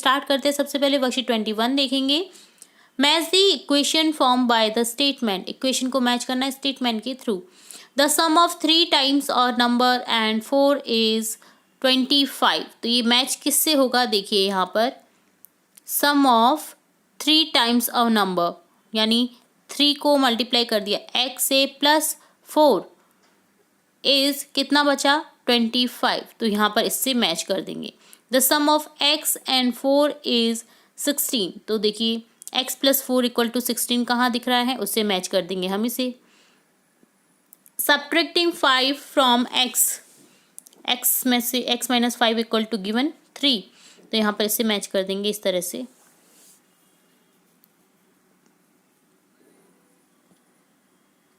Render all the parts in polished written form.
Start करते हैं। सबसे पहले वर्कशीट 21 देखेंगे। Match the equation form by the statement, equation को मैच करना है स्टेटमेंट के through. The sum of 3 times और नंबर एंड 4 इज 25। तो ये मैच किससे होगा, देखिए यहाँ पर sum of 3 times of number, यानी 3 को मल्टीप्लाई कर दिया x से प्लस 4 इज कितना बचा 25। तो यहाँ पर इससे मैच कर देंगे। The sum of x and 4 is 16। तो देखिए x प्लस 4 इक्वल टू 16 कहाँ दिख रहा है, उससे मैच कर देंगे हम इसे। सब्ट्रैक्टिंग 5 फ्रॉम x में से x minus 5 equal to given 3। तो यहाँ पर इससे मैच कर देंगे इस तरह से।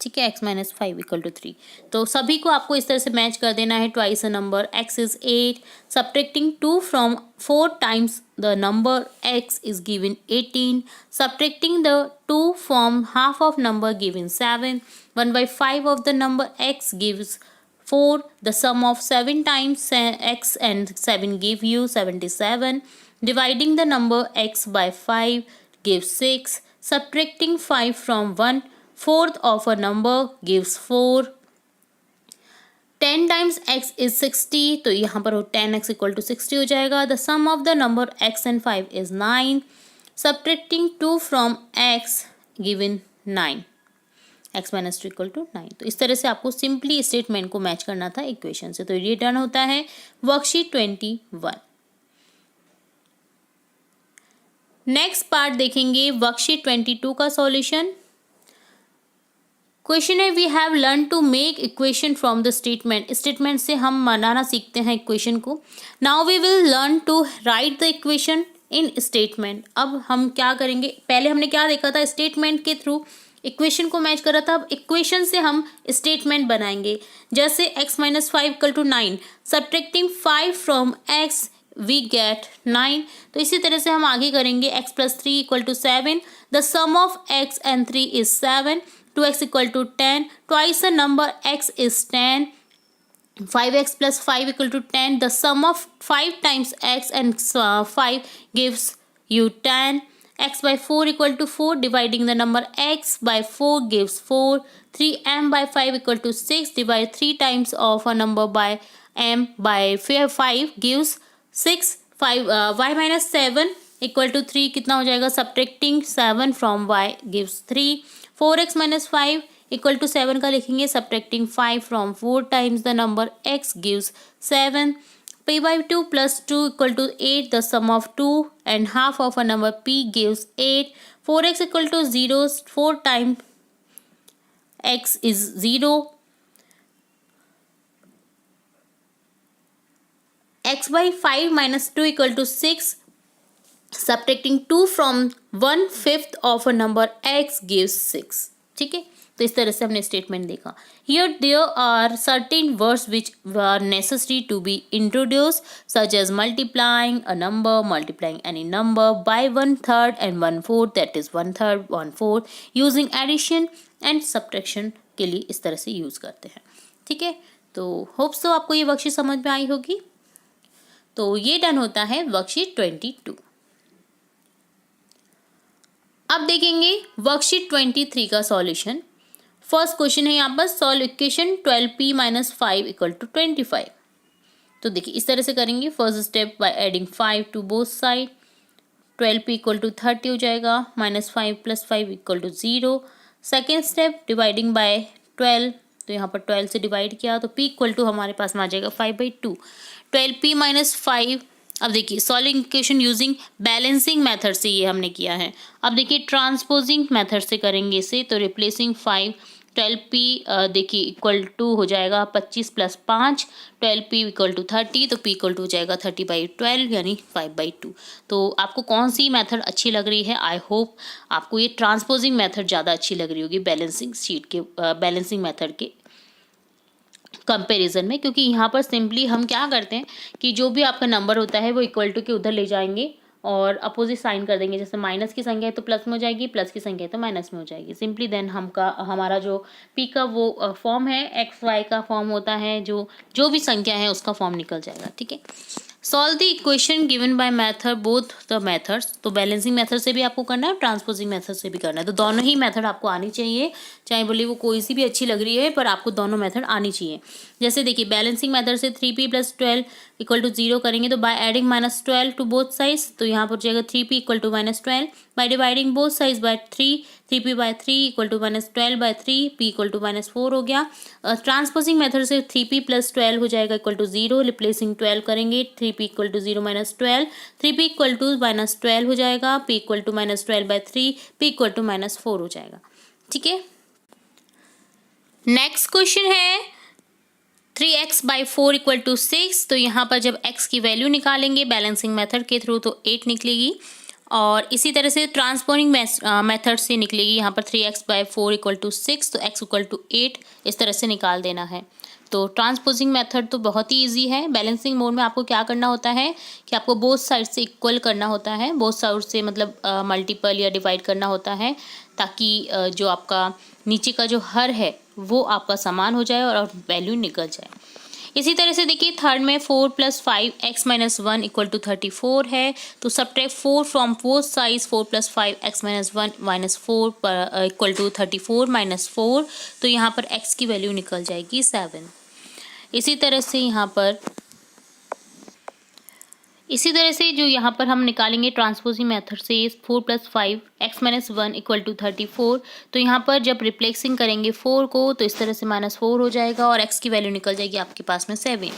ठीक है, x माइनस 5 इक्वल टू 3। तो सभी को आपको इस तरह से मैच कर देना है। Twice a number x is 8, subtracting 2 from 4 times the number x is given 18, subtracting the 2 from half of number given 7, 1/5 of the number x gives 4, the sum of 7 times x and 7 give you 77, dividing the number x by 5 gives 6, subtracting 5 from 1/4 of a number gives 4, 10 times x is 60, तो यहाँ पर 10x equal to 60 हो जाएगा। The sum of the number x and 5 is 9, subtracting 2 from x given 9, x minus 2 equal to 9। तो इस तरह से आपको सिंपली स्टेटमेंट को मैच करना था इक्वेशन से। तो ये डन होता है वर्कशीट 21। नेक्स्ट पार्ट देखेंगे वर्कशीट 22 का सॉल्यूशन। क्वेश्चन है, we have learn to make equation from the statement, statement से हम बनाना सीखते हैं इक्वेशन को। Now we will learn to write the equation in statement. अब हम क्या करेंगे, पहले हमने क्या देखा था, स्टेटमेंट के थ्रू इक्वेशन को मैच करा था। अब इक्वेशन से हम स्टेटमेंट बनाएंगे। जैसे x minus 5 equal to 9, subtracting 5 from x we get 9। तो इसी तरह से हम आगे करेंगे। x plus 3 equal to 7, the sum of x and 3 is 7, 2x equal to 10, twice the number x is 10, 5x plus 5 equal to 10, the sum of 5 times x and 5 gives you 10, x by 4 equal to 4, dividing the number x by 4 gives 4, 3m by 5 equal to 6, divide 3 times of a number by m by 5 gives 6, y minus 7 equal to 3 कितना हो जाएगा, subtracting 7 from y gives 3, 4x minus 5 equal to 7 का लिखेंगे, subtracting 5 from 4 times the number x gives 7, p by 2 plus 2 equal to 8, the sum of 2 and half of a number p gives 8, 4x equal to 0, 4 time x is 0, x by 5 minus 2 equal to 6, subtracting 2 from 1/5 of a number x gives 6। ठीक है, तो इस तरह से हमने statement देखा। Here there are certain words which are necessary to be introduce such as multiplying a number, multiplying any number by 1/3 and 1/4, that is 1/3 1/4, using addition and subtraction के लिए इस तरह से यूज करते हैं। ठीक है, तो होप्स तो आपको ये वर्कशीट समझ में आई होगी। तो ये डन होता है वर्कशीट 22। अब देखेंगे वर्कशीट 23 का सॉल्यूशन। फर्स्ट क्वेश्चन है यहाँ पर, solve equation 12p minus 5 equal to 25। तो देखिए इस तरह से करेंगे। First step by adding 5 to both side, 12p equal to 30 हो जाएगा, minus 5 plus 5 equal to 0। Second step dividing by 12, तो यहाँ पर 12 से डिवाइड किया तो p इक्वल टू हमारे पास में आ जाएगा 5/2, 12p माइनस 5। अब देखिए solving equation using balancing method से ये हमने किया है। अब देखिए ट्रांसपोजिंग मेथड से करेंगे इसे, तो रिप्लेसिंग 5, 12p देखिए इक्वल टू हो जाएगा 25 प्लस 5, 12p इक्वल टू 30, तो p इक्वल टू हो जाएगा 30/12 यानी 5/2। तो आपको कौन सी मेथड अच्छी लग रही है? आई होप आपको ये ट्रांसपोजिंग मेथड ज़्यादा अच्छी लग रही होगी बैलेंसिंग शीट के बैलेंसिंग मेथड के कंपैरिजन में, क्योंकि यहाँ पर सिंपली हम क्या करते हैं कि जो भी आपका नंबर होता है वो इक्वल टू के उधर ले जाएंगे और अपोजिट साइन कर देंगे। जैसे माइनस की संख्या है तो प्लस में हो जाएगी, प्लस की संख्या है तो माइनस में हो जाएगी। सिंपली देन हमारा जो पी का वो फॉर्म है, एक्स वाई का फॉर्म होता है, जो भी संख्या है उसका फॉर्म निकल जाएगा। ठीक है, solve the equation given by method both the methods. तो बैलेंसिंग मेथड से भी आपको करना है, ट्रांसपोजिंग मेथड से भी करना है। तो दोनों ही मेथड आपको आनी चाहिए, चाहे बोले वो कोई सी भी अच्छी लग रही है, पर आपको दोनों मेथड आनी चाहिए। जैसे देखिए बैलेंसिंग मेथड से 3p + 12 = 0 करेंगे, तो by adding -12 to both sides, तो यहाँ पर हो जाएगा 3p = -12 by dividing both sides by 3, 3p/3 = -12/3, p = -4 हो गया। ट्रांसपोजिंग मेथड से 3p + 12 हो जाएगा =0, रिप्लेसिंग 12 करेंगे, 3p = 0 - 12, 3p = -12 हो जाएगा, p = -12/3, p = -4 हो जाएगा। ठीक है, नेक्स्ट क्वेश्चन है 3x/4 = 6। तो यहाँ पर जब x की वैल्यू निकालेंगे बैलेंसिंग मेथड के थ्रू तो 8 निकलेगी, और इसी तरह से ट्रांसपोजिंग मेथड से निकलेगी यहाँ पर 3x/4 = 6, तो x = 8 इस तरह से निकाल देना है। तो ट्रांसपोजिंग मेथड तो बहुत ही इजी है। बैलेंसिंग मोड में आपको क्या करना होता है कि आपको बोथ साइड से इक्वल करना होता है, बोथ साइड से मतलब मल्टीपल या डिवाइड करना होता है, ताकि जो आपका नीचे का जो हर है वो आपका समान हो जाए और वैल्यू निकल जाए। इसी तरह से देखिए थर्ड में 4 + 5x - 1 = 34 है, तो subtract 4 from both sides, 4 + 5x - 1 - 4 = 34 - 4, तो यहाँ पर x की वैल्यू निकल जाएगी 7। इसी तरह से जो यहाँ पर हम निकालेंगे ट्रांसपोजिंग मेथड से 4 + 5x - 1 = 34, तो यहाँ पर जब रिप्लेसिंग करेंगे 4 को तो इस तरह से -4 हो जाएगा और x की वैल्यू निकल जाएगी आपके पास में 7।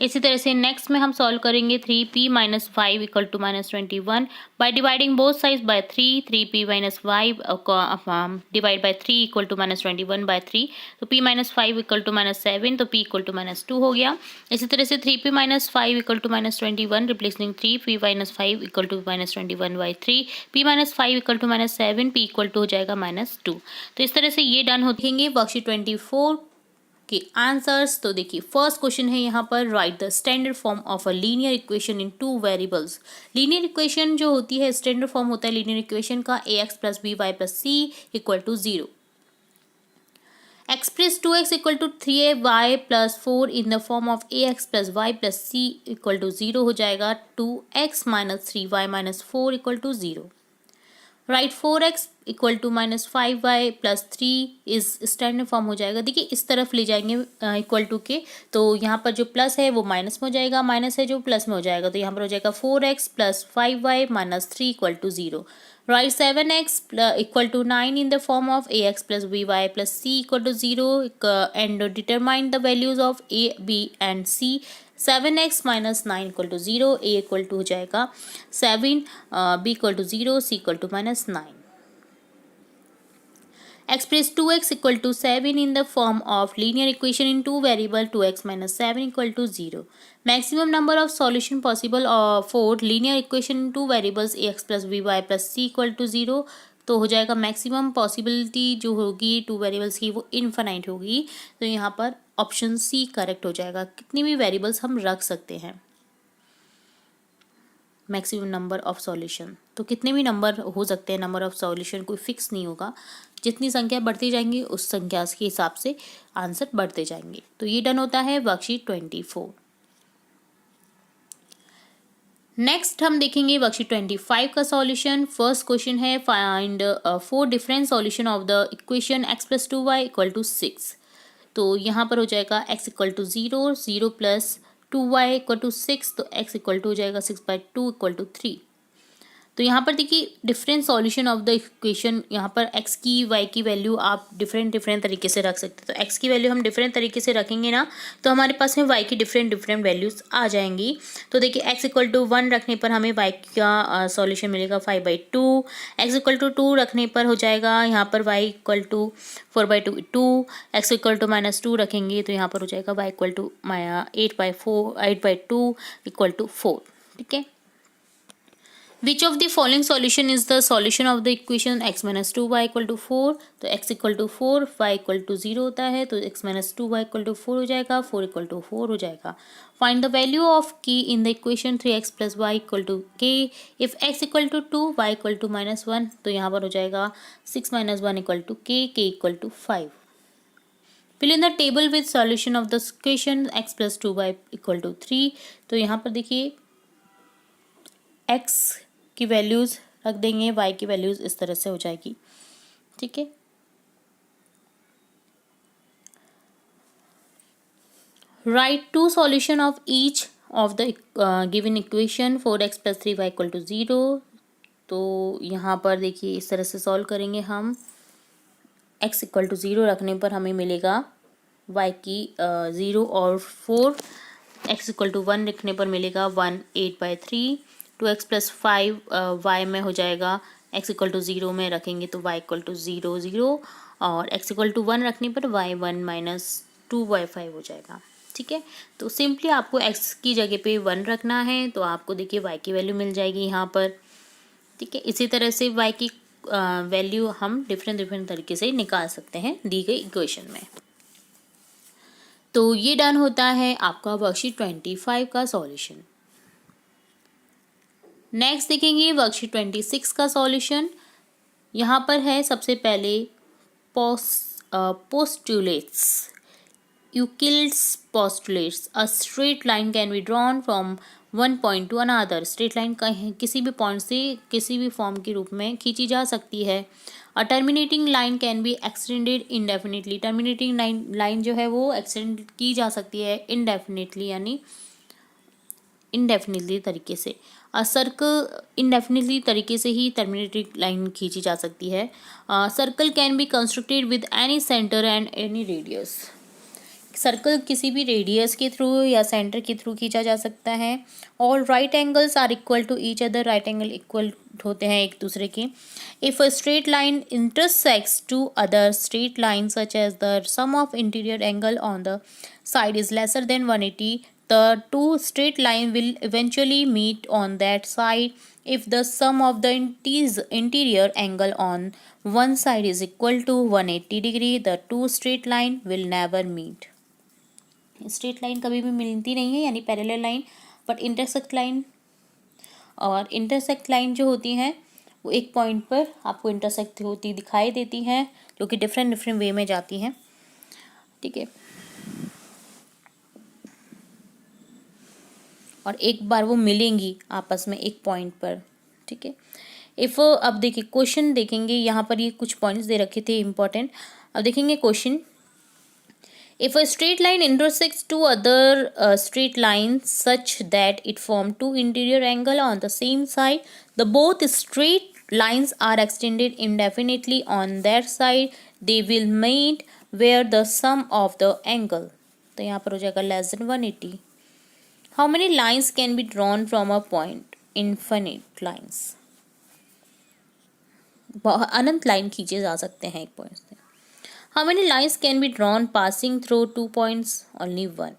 इसी तरह से नेक्स्ट में हम सॉल्व करेंगे 3p - 5 = -21 bye dividing both sides by 3, 3p - 5 divide by 3 = -21/3, तो p - 5 = -7, तो p = -2 हो गया। इसी तरह से 3p - 5 = -21 replacing 3, p - 5 = -21/3, p - 5 = -7, p = हो जाएगा -2। तो इस तरह से ये डन होंगे वर्कशीट 24 के आंसर्स। तो देखिए फर्स्ट क्वेश्चन है यहाँ पर, right the standard form of a linear equation in 2 variables. Linear equation जो होती है, स्टैंडर्ड फॉर्म होता है लीनियर इक्वेशन का ax + by + c = 0। Express 2x = 3y + 4 in the form of ax + y + c = 0 हो जाएगा। 2x - 3y - 4 = 0। Right 4x = -5y + 3 is standard form हो जाएगा। देखिए इस तरफ ले जाएंगे इक्वल टू के, तो यहाँ पर जो प्लस है वो माइनस में हो जाएगा, माइनस है जो प्लस में हो जाएगा, तो यहाँ पर हो जाएगा 4x + 5y - 3 = 0। Right 7x = 9 in the form of ax + by + c = 0 and determine the values of a, b and c। 7x - 9 = 0, a = हो जाएगा 7, b = 0, c = -9। Express 2x = 7 in the form of linear equation in 2 variable 2x - 7 = 0। Maximum number of solution possible for linear equation in 2 variables ax + by + c = 0। तो हो जाएगा maximum possibility जो होगी 2 variables की वो infinite होगी, तो यहाँ पर ऑप्शन सी करेक्ट हो जाएगा। कितनी भी वेरिएबल्स हम रख सकते हैं, मैक्सिमम नंबर ऑफ सॉल्यूशन, तो कितने भी नंबर हो सकते हैं, नंबर ऑफ सॉल्यूशन कोई फिक्स नहीं होगा, जितनी संख्या बढ़ती जाएंगी उस संख्या के हिसाब से आंसर बढ़ते जाएंगे। तो ये डन होता है वर्कशीट 24। नेक्स्ट हम देखेंगे वर्कशीट 25 का सॉल्यूशन। फर्स्ट क्वेश्चन है find 4 different solution of the equation x + 2y = 6। तो यहाँ पर हो जाएगा x = 0, 0 + 2y = 6, तो x = हो जाएगा 6/2 = 3। तो यहाँ पर देखिए different solution of the equation, यहाँ पर x की y की वैल्यू आप डिफरेंट तरीके से रख सकते हैं। तो x की वैल्यू हम डिफरेंट तरीके से रखेंगे ना, तो हमारे पास में y की डिफरेंट वैल्यूज आ जाएंगी। तो देखिए x = 1 रखने पर हमें y का सॉल्यूशन मिलेगा 5/2, x = 2 रखने पर हो जाएगा यहाँ पर y = 4/2 2, x = -2 रखेंगे तो यहाँ पर हो जाएगा y = 8/2 = 4। ठीक है, Which of the following solution is the solution of the equation x - 2y = 4? तो x = 4, y = 0 होता है, तो x - 2y = 4 हो जाएगा, 4 = 4 हो जाएगा। Find the value of k in the equation 3x + y = k if x = 2, y = -1, तो यहाँ पर हो जाएगा 6 - 1 = k, k = 5। Fill in the table with solution of the equation x + 2y = 3। तो यहाँ पर देखिए एक्स की वैल्यूज़ रख देंगे, वाई की वैल्यूज़ इस तरह से हो जाएगी। ठीक है, write to solution of each of the given equation 4x+3y = 0। तो यहाँ पर देखिए इस तरह से सॉल्व करेंगे हम। x = 0 रखने पर हमें मिलेगा y की 0 और 4, x = 1 रखने पर मिलेगा 1 8/3। 2x + 5 y में हो जाएगा, x = 0 में रखेंगे तो y = 0 0, और x = 1 रखने पर y 1 - 2y5 हो जाएगा। ठीक है, तो सिंपली आपको x की जगह पे 1 रखना है, तो आपको देखिए y की वैल्यू मिल जाएगी यहाँ पर। ठीक है, इसी तरह से y की वैल्यू हम डिफरेंट तरीके से निकाल सकते हैं दी गई इक्वेशन में। तो ये डन होता है आपका वर्कशीट 25 का सॉल्यूशन। नेक्स्ट देखेंगे वर्कशीट 26 का सॉल्यूशन। यहाँ पर है सबसे पहले postulates. Euclid's postulates. A straight line can be drawn from one point to another. Straight line कहीं किसी भी पॉइंट से किसी भी फॉर्म के रूप में खींची जा सकती है। A terminating line can be extended indefinitely. Terminating line जो है वो एक्सटेंड की जा सकती है indefinitely, यानी इंडेफिनिटली तरीके से। सर्कल इंडेफिनिटली तरीके से ही टर्मिनेटिंग लाइन खींची जा सकती है। Circle can be constructed with any centre and any radius. Circle किसी भी रेडियस के थ्रू या सेंटर के थ्रू खींचा जा सकता है। All right angles are equal to each other. Right angle equal होते हैं एक दूसरे के। If a straight line intersects two other straight line such as the sum of interior angle on the side is lesser than 180, the two straight line will eventually meet on that side. If the sum of the interior angle on one side is equal to 180 degree, the two straight line will never meet. Straight line कभी भी मिलती नहीं है, यानी parallel line, but intersect line और intersect line जो होती हैं वो एक पॉइंट पर आपको इंटरसेक्ट होती दिखाई देती हैं, जो कि डिफरेंट वे में जाती हैं। ठीक है, और एक बार वो मिलेंगी आपस में एक पॉइंट पर। ठीक है, इफ़ अब देखिए क्वेश्चन देखेंगे, यहाँ पर ये कुछ पॉइंट्स दे रखे थे इम्पॉर्टेंट। अब देखेंगे question. If a straight line intersects two other straight line such that it form two interior angle on the same side, the both straight lines are extended indefinitely on that side, they will meet where the sum of the angle. तो यहाँ पर हो जाएगा less than 180। How many lines can be drawn from a point? Infinite lines. Anant line खींचे जा सकते हैं एक पॉइंट से। How many lines can be drawn passing through 2 points? Only 1.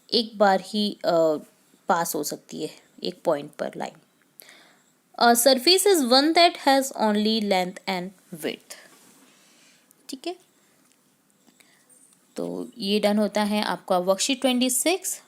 एक बार ही पास हो सकती है एक पॉइंट पर line. A surface is one that has only length and width. ठीक है, तो ये डन होता है आपका वर्कशीट 26।